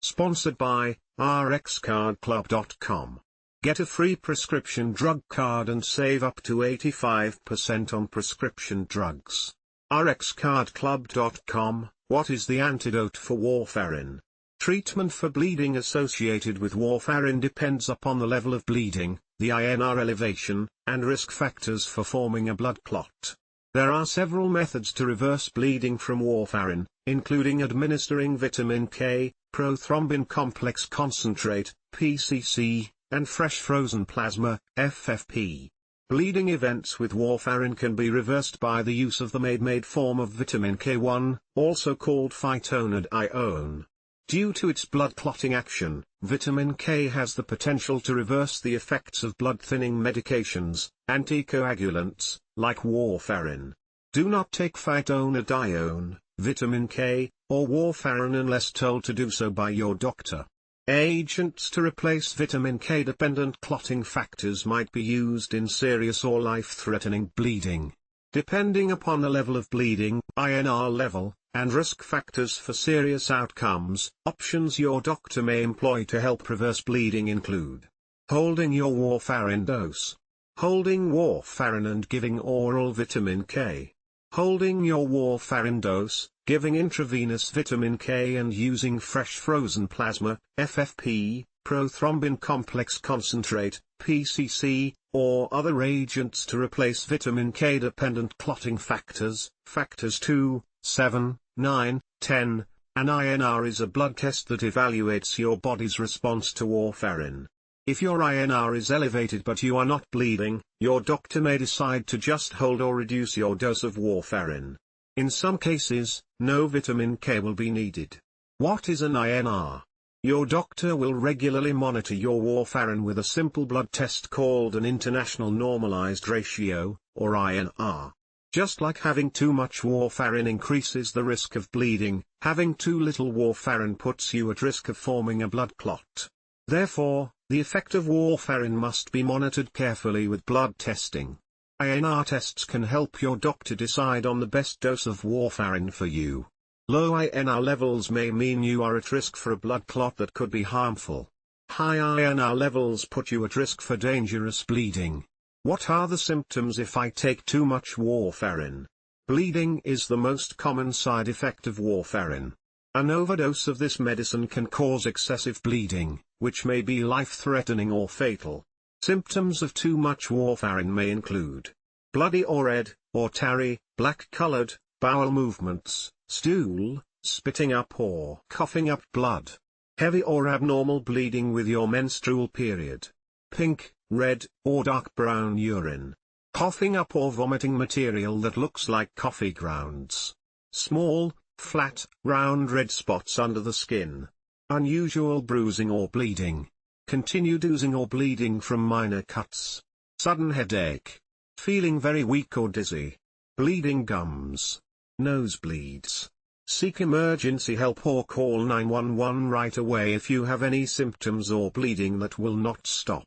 Sponsored by RxCardClub.com. Get a free prescription drug card and save up to 85% on prescription drugs. RxCardClub.com. What is the antidote for warfarin? Treatment for bleeding associated with warfarin depends upon the level of bleeding, the INR elevation, and risk factors for forming a blood clot. There are several methods to reverse bleeding from warfarin, including administering vitamin K, prothrombin complex concentrate, PCC, and fresh frozen plasma, FFP. Bleeding events with warfarin can be reversed by the use of the mademade form of vitamin K1, also called phytonadione. Due to its blood clotting action, vitamin K has the potential to reverse the effects of blood-thinning medications, anticoagulants, like warfarin. Do not take phytonadione, vitamin K, or warfarin unless told to do so by your doctor. Agents to replace vitamin K-dependent clotting factors might be used in serious or life-threatening bleeding. Depending upon the level of bleeding, INR level, and risk factors for serious outcomes, options your doctor may employ to help reverse bleeding include holding your warfarin dose, holding warfarin and giving oral vitamin K, holding your warfarin dose, giving intravenous vitamin K and using fresh frozen plasma, FFP, prothrombin complex concentrate, PCC, or other agents to replace vitamin K-dependent clotting factors, factors 2, 7, 9, 10. An INR is a blood test that evaluates your body's response to warfarin. If your INR is elevated but you are not bleeding, your doctor may decide to just hold or reduce your dose of warfarin. In some cases, no vitamin K will be needed. What is an INR? Your doctor will regularly monitor your warfarin with a simple blood test called an international normalized ratio, or INR. Just like having too much warfarin increases the risk of bleeding, having too little warfarin puts you at risk of forming a blood clot. Therefore, the effect of warfarin must be monitored carefully with blood testing. INR tests can help your doctor decide on the best dose of warfarin for you. Low INR levels may mean you are at risk for a blood clot that could be harmful. High INR levels put you at risk for dangerous bleeding. What are the symptoms if I take too much warfarin? Bleeding is the most common side effect of warfarin. An overdose of this medicine can cause excessive bleeding, which may be life-threatening or fatal. Symptoms of too much warfarin may include bloody or red, or tarry, black-colored, bowel movements, stool, spitting up or coughing up blood, heavy or abnormal bleeding with your menstrual period, pink, red, or dark brown urine, coughing up or vomiting material that looks like coffee grounds, small, flat, round red spots under the skin, unusual bruising or bleeding, continued oozing or bleeding from minor cuts, sudden headache, feeling very weak or dizzy, bleeding gums, nosebleeds. Seek emergency help or call 911 right away if you have any symptoms or bleeding that will not stop.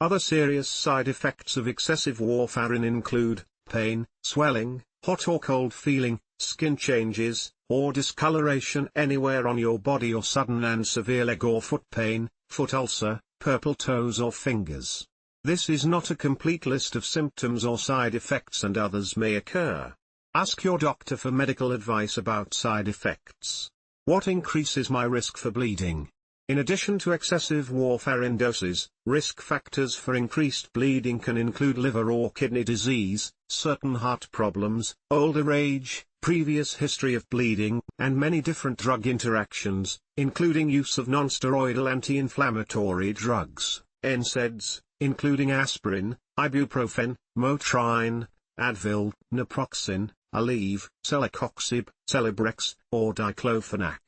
Other serious side effects of excessive warfarin include pain, swelling, hot or cold feeling, skin changes, or discoloration anywhere on your body or sudden and severe leg or foot pain, foot ulcer, purple toes or fingers. This is not a complete list of symptoms or side effects and others may occur. Ask your doctor for medical advice about side effects. What increases my risk for bleeding? In addition to excessive warfarin doses, risk factors for increased bleeding can include liver or kidney disease, certain heart problems, older age, previous history of bleeding, and many different drug interactions, including use of nonsteroidal anti-inflammatory drugs, NSAIDs, including aspirin, ibuprofen, Motrin, Advil, naproxen, Aleve, celecoxib, Celebrex, or diclofenac.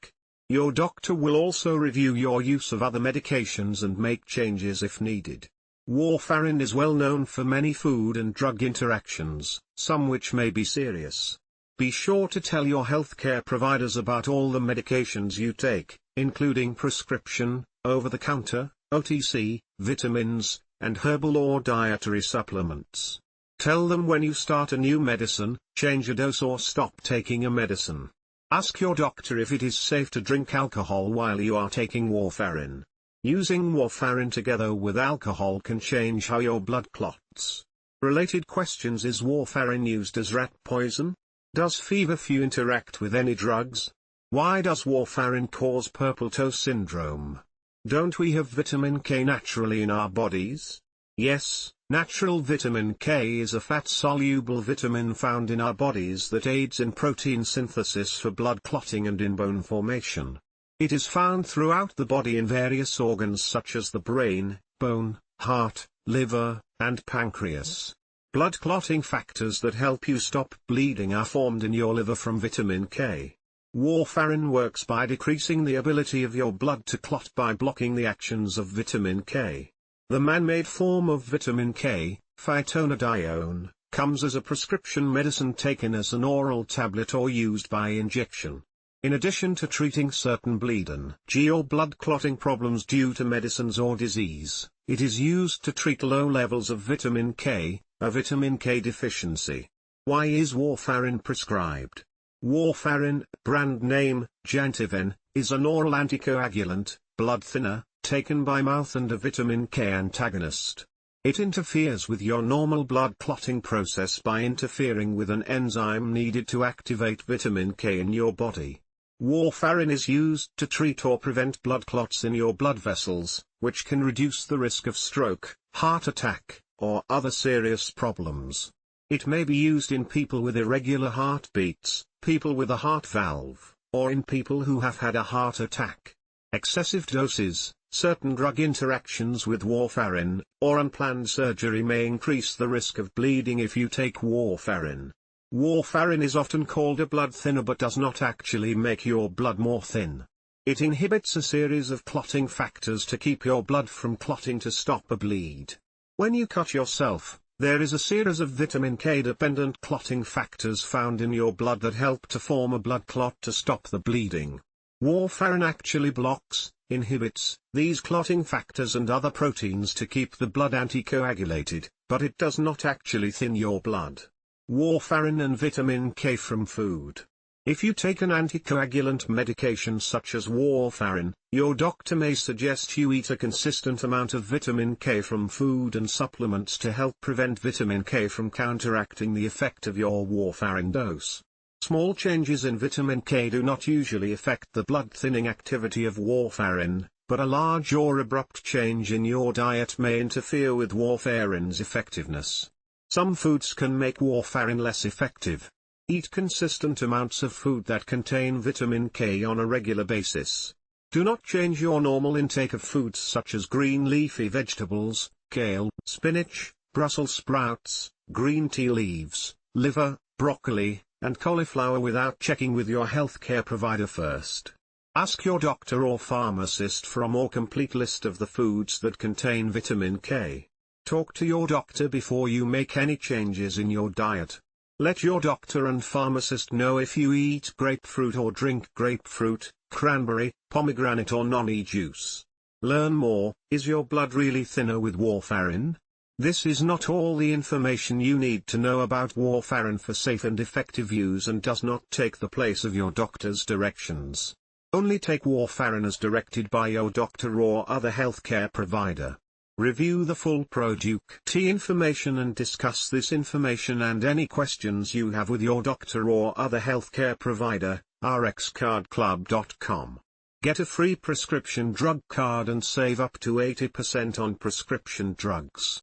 Your doctor will also review your use of other medications and make changes if needed. Warfarin is well known for many food and drug interactions, some which may be serious. Be sure to tell your healthcare providers about all the medications you take, including prescription, over-the-counter, OTC, vitamins, and herbal or dietary supplements. Tell them when you start a new medicine, change a dose or stop taking a medicine. Ask your doctor if it is safe to drink alcohol while you are taking warfarin. Using warfarin together with alcohol can change how your blood clots. Related questions: is warfarin used as rat poison? Does feverfew interact with any drugs? Why does warfarin cause purple toe syndrome? Don't we have vitamin K naturally in our bodies? Yes, natural vitamin K is a fat-soluble vitamin found in our bodies that aids in protein synthesis for blood clotting and in bone formation. It is found throughout the body in various organs such as the brain, bone, heart, liver, and pancreas. Blood clotting factors that help you stop bleeding are formed in your liver from vitamin K. Warfarin works by decreasing the ability of your blood to clot by blocking the actions of vitamin K. The man-made form of vitamin K, phytonadione, comes as a prescription medicine taken as an oral tablet or used by injection. In addition to treating certain bleeding or blood clotting problems due to medicines or disease, it is used to treat low levels of vitamin K, a vitamin K deficiency. Why is warfarin prescribed? Warfarin, brand name, Jantiven, is an oral anticoagulant, blood thinner, taken by mouth and a vitamin K antagonist. It interferes with your normal blood clotting process by interfering with an enzyme needed to activate vitamin K in your body. Warfarin is used to treat or prevent blood clots in your blood vessels, which can reduce the risk of stroke, heart attack, or other serious problems. It may be used in people with irregular heartbeats, people with a heart valve, or in people who have had a heart attack. Excessive doses, certain drug interactions with warfarin, or unplanned surgery may increase the risk of bleeding if you take warfarin. Warfarin is often called a blood thinner but does not actually make your blood more thin. It inhibits a series of clotting factors to keep your blood from clotting to stop a bleed. When you cut yourself, there is a series of vitamin K-dependent clotting factors found in your blood that help to form a blood clot to stop the bleeding. Warfarin actually blocks, inhibits, these clotting factors and other proteins to keep the blood anticoagulated, but it does not actually thin your blood. Warfarin and vitamin K from food. If you take an anticoagulant medication such as warfarin, your doctor may suggest you eat a consistent amount of vitamin K from food and supplements to help prevent vitamin K from counteracting the effect of your warfarin dose. Small changes in vitamin K do not usually affect the blood-thinning activity of warfarin, but a large or abrupt change in your diet may interfere with warfarin's effectiveness. Some foods can make warfarin less effective. Eat consistent amounts of food that contain vitamin K on a regular basis. Do not change your normal intake of foods such as green leafy vegetables, kale, spinach, Brussels sprouts, green tea leaves, liver, broccoli, and cauliflower without checking with your healthcare provider first. Ask your doctor or pharmacist for a more complete list of the foods that contain vitamin K. Talk to your doctor before you make any changes in your diet. Let your doctor and pharmacist know if you eat grapefruit or drink grapefruit, cranberry, pomegranate or noni juice. Learn more. Is your blood really thinner with warfarin? This is not all the information you need to know about warfarin for safe and effective use and does not take the place of your doctor's directions. Only take warfarin as directed by your doctor or other healthcare provider. Review the full product information and discuss this information and any questions you have with your doctor or other healthcare provider, rxcardclub.com. Get a free prescription drug card and save up to 80% on prescription drugs.